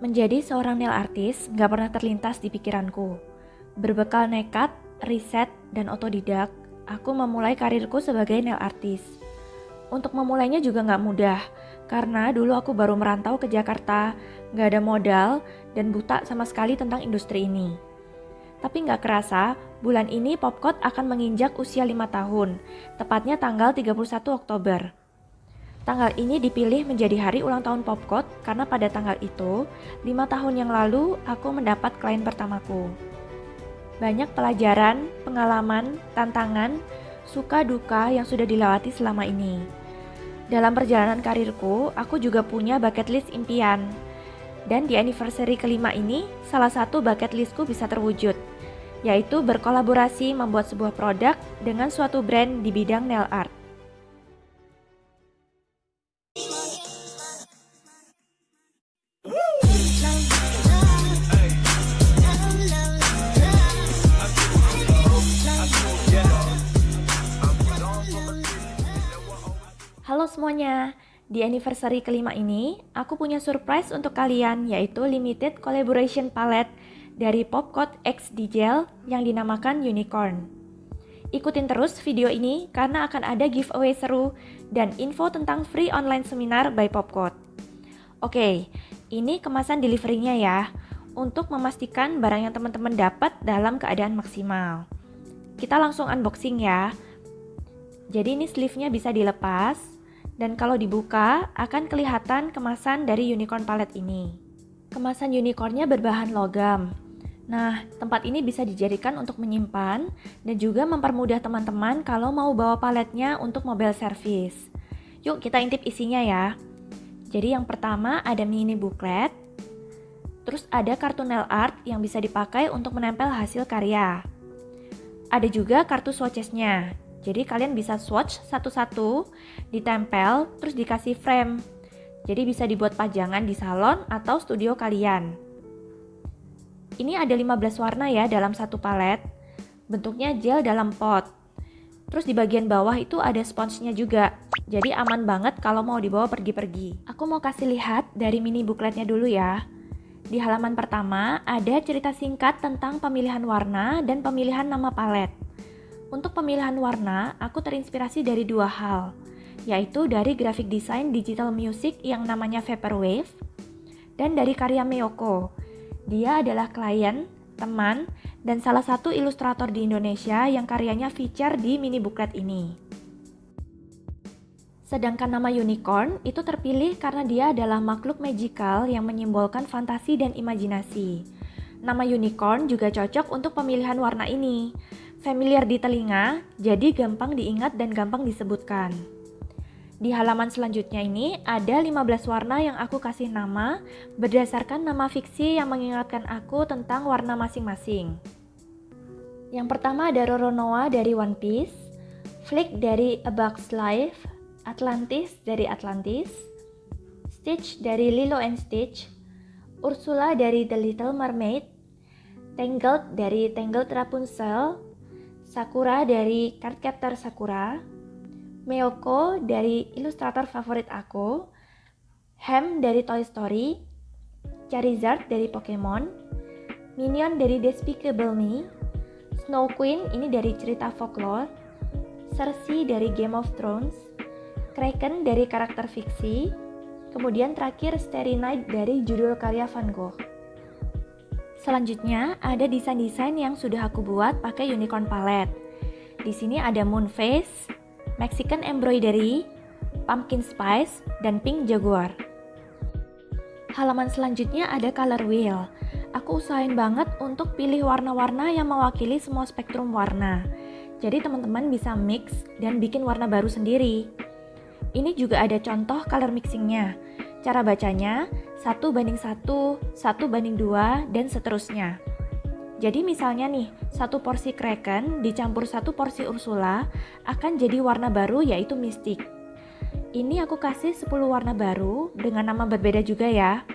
Menjadi seorang nail artist nggak pernah terlintas di pikiranku. Berbekal nekat, riset, dan otodidak, aku memulai karirku sebagai nail artist. Untuk memulainya juga nggak mudah, karena dulu aku baru merantau ke Jakarta, nggak ada modal, dan buta sama sekali tentang industri ini. Tapi nggak kerasa, bulan ini Popcode akan menginjak usia 5 tahun, tepatnya tanggal 31 Oktober. Tanggal ini dipilih menjadi hari ulang tahun Popcode karena pada tanggal itu, 5 tahun yang lalu aku mendapat klien pertamaku. Banyak pelajaran, pengalaman, tantangan, suka duka yang sudah dilewati selama ini. Dalam perjalanan karirku, aku juga punya bucket list impian. Dan di anniversary kelima ini, salah satu bucket listku bisa terwujud, yaitu berkolaborasi membuat sebuah produk dengan suatu brand di bidang nail art. Halo semuanya, di anniversary kelima ini, aku punya surprise untuk kalian, yaitu limited collaboration palette dari Popcode X Digel yang dinamakan Unicorn. Ikutin terus video ini karena akan ada giveaway seru dan info tentang free online seminar by Popcode. Oke, ini kemasan deliverynya ya, untuk memastikan barang yang teman-teman dapat dalam keadaan maksimal. Kita langsung unboxing ya. Jadi ini sleeve-nya bisa dilepas, dan kalau dibuka akan kelihatan kemasan dari Unicorn Palette ini. Kemasan unicornnya berbahan logam. Nah, tempat ini bisa dijadikan untuk menyimpan dan juga mempermudah teman-teman kalau mau bawa paletnya untuk mobile service. Yuk kita intip isinya ya. Jadi yang pertama ada mini booklet, terus ada kartu nail art yang bisa dipakai untuk menempel hasil karya. Ada juga kartu swatches-nya. Jadi kalian bisa swatch satu-satu, ditempel, terus dikasih frame. Jadi bisa dibuat pajangan di salon atau studio kalian. Ini ada 15 warna ya dalam satu palet. Bentuknya gel dalam pot. Terus di bagian bawah itu ada sponsnya juga. Jadi aman banget kalau mau dibawa pergi-pergi. Aku mau kasih lihat dari mini bookletnya dulu ya. Di halaman pertama ada cerita singkat tentang pemilihan warna dan pemilihan nama palet. Untuk pemilihan warna, aku terinspirasi dari dua hal, yaitu dari graphic design digital music yang namanya Vaporwave, dan dari karya Meyoko. Dia adalah klien, teman, dan salah satu ilustrator di Indonesia yang karyanya feature di mini booklet ini. Sedangkan nama unicorn itu terpilih karena dia adalah makhluk magical yang menyimbolkan fantasi dan imajinasi. Nama unicorn juga cocok untuk pemilihan warna ini. Familiar di telinga, jadi gampang diingat dan gampang disebutkan. Di halaman selanjutnya ini ada 15 warna yang aku kasih nama berdasarkan nama fiksi yang mengingatkan aku tentang warna masing-masing. Yang pertama ada Roronoa dari One Piece, Flick dari A Bug's Life, Atlantis dari Atlantis, Stitch dari Lilo and Stitch, Ursula dari The Little Mermaid, Tangled dari Tangled Rapunzel, Sakura dari Cardcaptor Sakura, Meyoko dari ilustrator favorit aku, Hem dari Toy Story, Charizard dari Pokemon, Minion dari Despicable Me, Snow Queen ini dari cerita folklore, Cersei dari Game of Thrones, Kraken dari karakter fiksi, kemudian terakhir Starry Night dari judul karya Van Gogh. Selanjutnya ada desain-desain yang sudah aku buat pakai Unicorn Palette. Di sini ada Moon Face, Mexican Embroidery, Pumpkin Spice, dan Pink Jaguar. Halaman selanjutnya ada Color Wheel. Aku usahain banget untuk pilih warna-warna yang mewakili semua spektrum warna. Jadi teman-teman bisa mix dan bikin warna baru sendiri. Ini juga ada contoh color mixingnya. Cara bacanya 1:1, 1:2, dan seterusnya. Jadi misalnya nih, satu porsi Kraken dicampur satu porsi Ursula akan jadi warna baru yaitu Mystic. Ini aku kasih 10 warna baru dengan nama berbeda juga ya.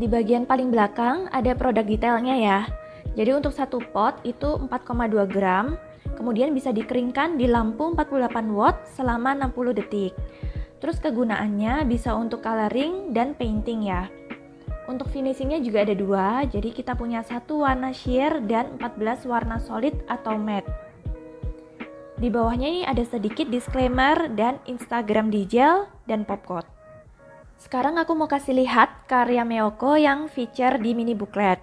Di bagian paling belakang ada produk detailnya ya. Jadi untuk satu pot itu 4,2 gram, kemudian bisa dikeringkan di lampu 48 watt selama 60 detik. Terus kegunaannya bisa untuk coloring dan painting ya. Untuk finishingnya juga ada dua, jadi kita punya satu warna sheer dan 14 warna solid atau matte. Di bawahnya ini ada sedikit disclaimer dan Instagram Digel dan Popcode. Sekarang aku mau kasih lihat karya Meoko yang feature di mini booklet.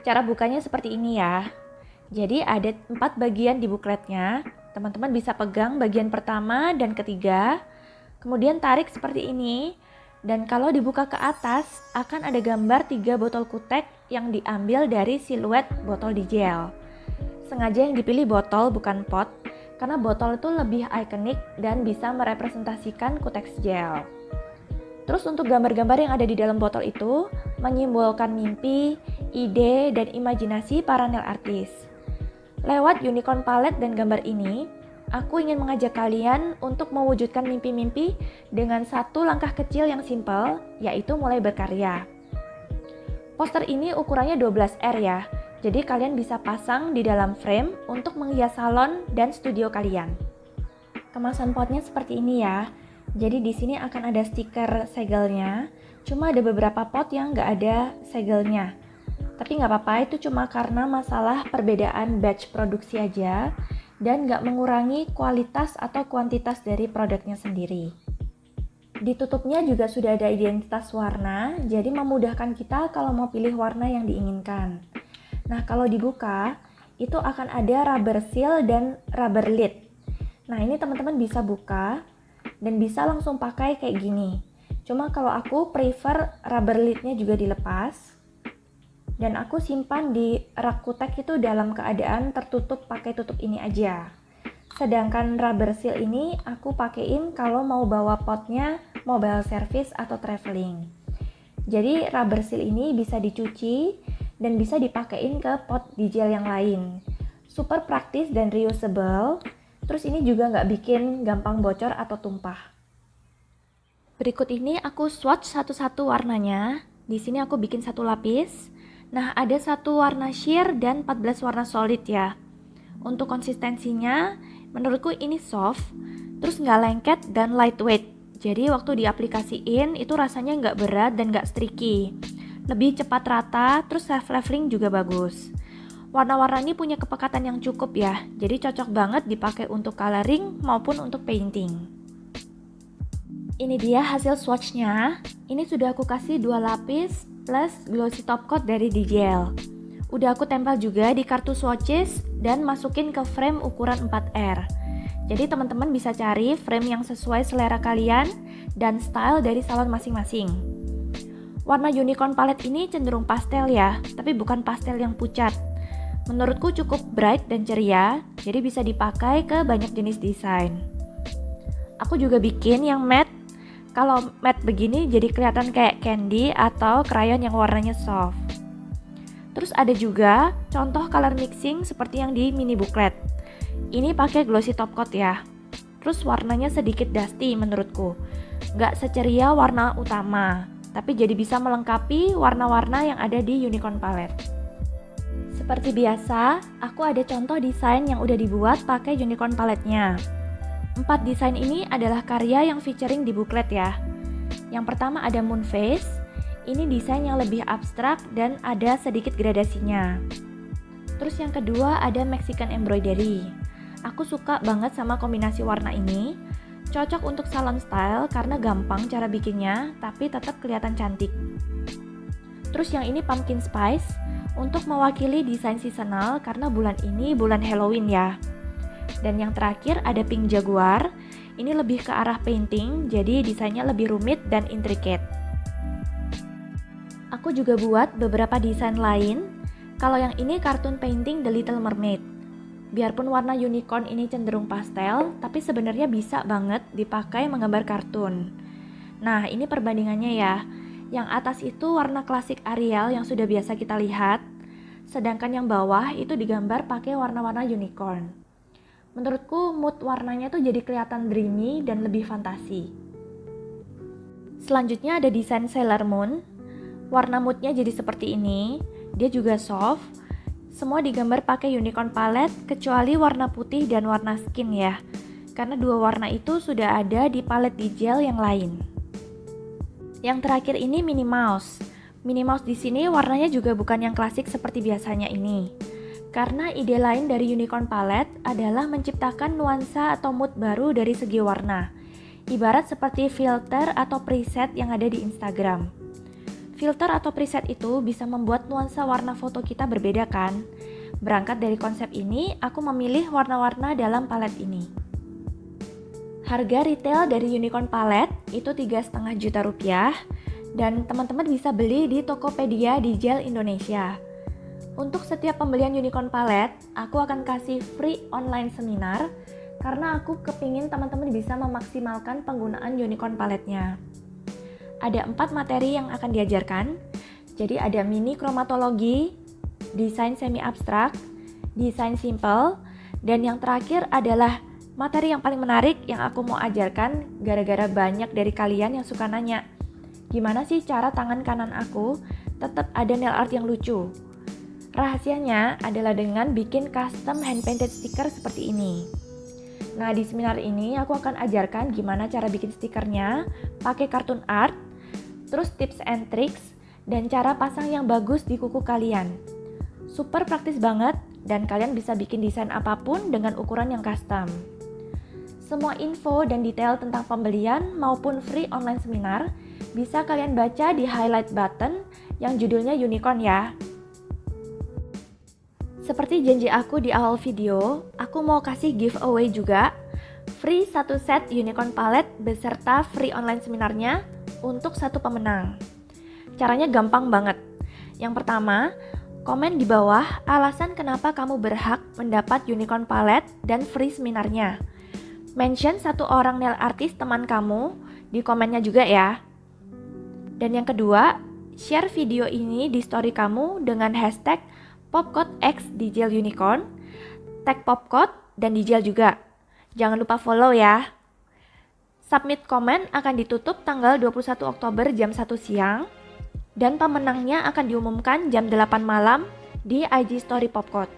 Cara bukanya seperti ini ya. Jadi ada 4 bagian di bookletnya. Teman-teman bisa pegang bagian pertama dan ketiga. Kemudian tarik seperti ini. Dan kalau dibuka ke atas akan ada gambar 3 botol kutek yang diambil dari siluet botol Digel. Sengaja yang dipilih botol bukan pot, karena botol itu lebih ikonik dan bisa merepresentasikan kutek gel. Terus untuk gambar-gambar yang ada di dalam botol itu menyimbolkan mimpi, ide, dan imajinasi para nail artist. Lewat unicorn palette dan gambar ini, aku ingin mengajak kalian untuk mewujudkan mimpi-mimpi dengan satu langkah kecil yang simple, yaitu mulai berkarya. Poster ini ukurannya 12R ya, jadi kalian bisa pasang di dalam frame untuk menghias salon dan studio kalian. Kemasan potnya seperti ini ya. Jadi di sini akan ada stiker segelnya, cuma ada beberapa pot yang nggak ada segelnya. Tapi nggak apa-apa, itu cuma karena masalah perbedaan batch produksi aja dan nggak mengurangi kualitas atau kuantitas dari produknya sendiri. Di tutupnya juga sudah ada identitas warna, jadi memudahkan kita kalau mau pilih warna yang diinginkan. Nah kalau dibuka, itu akan ada rubber seal dan rubber lid. Nah ini teman-teman bisa buka dan bisa langsung pakai kayak gini. Cuma kalau aku prefer rubber lidnya juga dilepas. Dan aku simpan di rak kutek itu dalam keadaan tertutup pakai tutup ini aja. Sedangkan rubber seal ini aku pakein kalau mau bawa potnya mobile service atau traveling. Jadi rubber seal ini bisa dicuci dan bisa dipakein ke pot Digel yang lain. Super praktis dan reusable. Terus ini juga nggak bikin gampang bocor atau tumpah. Berikut ini aku swatch satu-satu warnanya. Di sini aku bikin satu lapis. Nah, ada satu warna sheer dan 14 warna solid ya. Untuk konsistensinya, menurutku ini soft, terus nggak lengket dan lightweight. Jadi waktu diaplikasiin itu rasanya nggak berat dan nggak streaky. Lebih cepat rata, terus self leveling juga bagus. Warna-warna ini punya kepekatan yang cukup ya, jadi cocok banget dipakai untuk coloring maupun untuk painting. Ini dia hasil swatchnya. Ini sudah aku kasih 2 lapis plus glossy top coat dari Digel. Udah aku tempel juga di kartu swatches dan masukin ke frame ukuran 4R. Jadi teman-teman bisa cari frame yang sesuai selera kalian dan style dari salon masing-masing. Warna unicorn palette ini cenderung pastel ya, tapi bukan pastel yang pucat. Menurutku cukup bright dan ceria, jadi bisa dipakai ke banyak jenis desain. Aku juga bikin yang matte. Kalau matte begini jadi kelihatan kayak candy atau crayon yang warnanya soft. Terus ada juga contoh color mixing seperti yang di mini booklet. Ini pakai glossy top coat ya. Terus warnanya sedikit dusty menurutku. Nggak seceria warna utama, tapi jadi bisa melengkapi warna-warna yang ada di unicorn palette. Seperti biasa, aku ada contoh desain yang udah dibuat pakai unicorn palette-nya. 4 desain ini adalah karya yang featuring di booklet ya. Yang pertama ada moon face. Ini desain yang lebih abstrak dan ada sedikit gradasinya. Terus yang kedua ada Mexican embroidery. Aku suka banget sama kombinasi warna ini. Cocok untuk salon style karena gampang cara bikinnya, tapi tetap kelihatan cantik. Terus yang ini pumpkin spice. Untuk mewakili desain seasonal karena bulan ini bulan Halloween ya. Dan yang terakhir ada pink jaguar. Ini lebih ke arah painting, jadi desainnya lebih rumit dan intricate. Aku juga buat beberapa desain lain. Kalau yang ini kartun painting The Little Mermaid. Biarpun warna unicorn ini cenderung pastel, tapi sebenarnya bisa banget dipakai menggambar kartun. Nah, ini perbandingannya ya. Yang atas itu warna klasik Arial yang sudah biasa kita lihat, sedangkan yang bawah itu digambar pakai warna-warna unicorn. Menurutku mood warnanya tuh jadi kelihatan dreamy dan lebih fantasi. Selanjutnya ada desain Sailor Moon. Warna moodnya jadi seperti ini, dia juga soft. Semua digambar pakai unicorn palette kecuali warna putih dan warna skin ya, karena dua warna itu sudah ada di palette Digel yang lain. Yang terakhir ini Minnie Mouse. Minnie Mouse di sini warnanya juga bukan yang klasik seperti biasanya ini. Karena ide lain dari Unicorn Palette adalah menciptakan nuansa atau mood baru dari segi warna. Ibarat seperti filter atau preset yang ada di Instagram. Filter atau preset itu bisa membuat nuansa warna foto kita berbeda kan? Berangkat dari konsep ini, aku memilih warna-warna dalam palet ini. Harga retail dari Unicorn Palette itu 3,5 juta rupiah dan teman-teman bisa beli di Tokopedia Dijel Indonesia. Untuk setiap pembelian Unicorn Palette, aku akan kasih free online seminar karena aku kepingin teman-teman bisa memaksimalkan penggunaan Unicorn Palette-nya. Ada 4 materi yang akan diajarkan, jadi ada mini kromatologi, desain semi abstrak, desain simple, dan yang terakhir adalah materi yang paling menarik yang aku mau ajarkan gara-gara banyak dari kalian yang suka nanya, gimana sih cara tangan kanan aku tetap ada nail art yang lucu? Rahasianya adalah dengan bikin custom hand painted stiker seperti ini. Nah, di seminar ini aku akan ajarkan gimana cara bikin stikernya, pakai kartun art, terus tips and tricks, dan cara pasang yang bagus di kuku kalian. Super praktis banget, dan kalian bisa bikin desain apapun dengan ukuran yang custom. Semua info dan detail tentang pembelian maupun free online seminar bisa kalian baca di highlight button yang judulnya Unicorn ya. Seperti janji aku di awal video, aku mau kasih giveaway juga, free 1 set Unicorn Palette beserta free online seminarnya untuk 1 pemenang. Caranya gampang banget. Yang pertama, komen di bawah alasan kenapa kamu berhak mendapat Unicorn Palette dan free seminarnya. Mention 1 orang nail artist teman kamu di komennya juga ya. Dan yang kedua, share video ini di story kamu dengan hashtag #PopCodeXDijelUnicorn, tag Popcode dan Dijel juga. Jangan lupa follow ya. Submit komen akan ditutup tanggal 21 Oktober jam 1 siang dan pemenangnya akan diumumkan jam 8 malam di IG Story Popcode.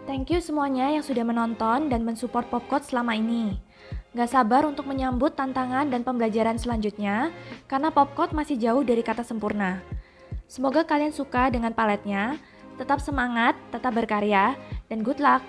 Thank you semuanya yang sudah menonton dan mensupport Popcode selama ini. Gak sabar untuk menyambut tantangan dan pembelajaran selanjutnya karena Popcode masih jauh dari kata sempurna. Semoga kalian suka dengan paletnya, tetap semangat, tetap berkarya, dan good luck!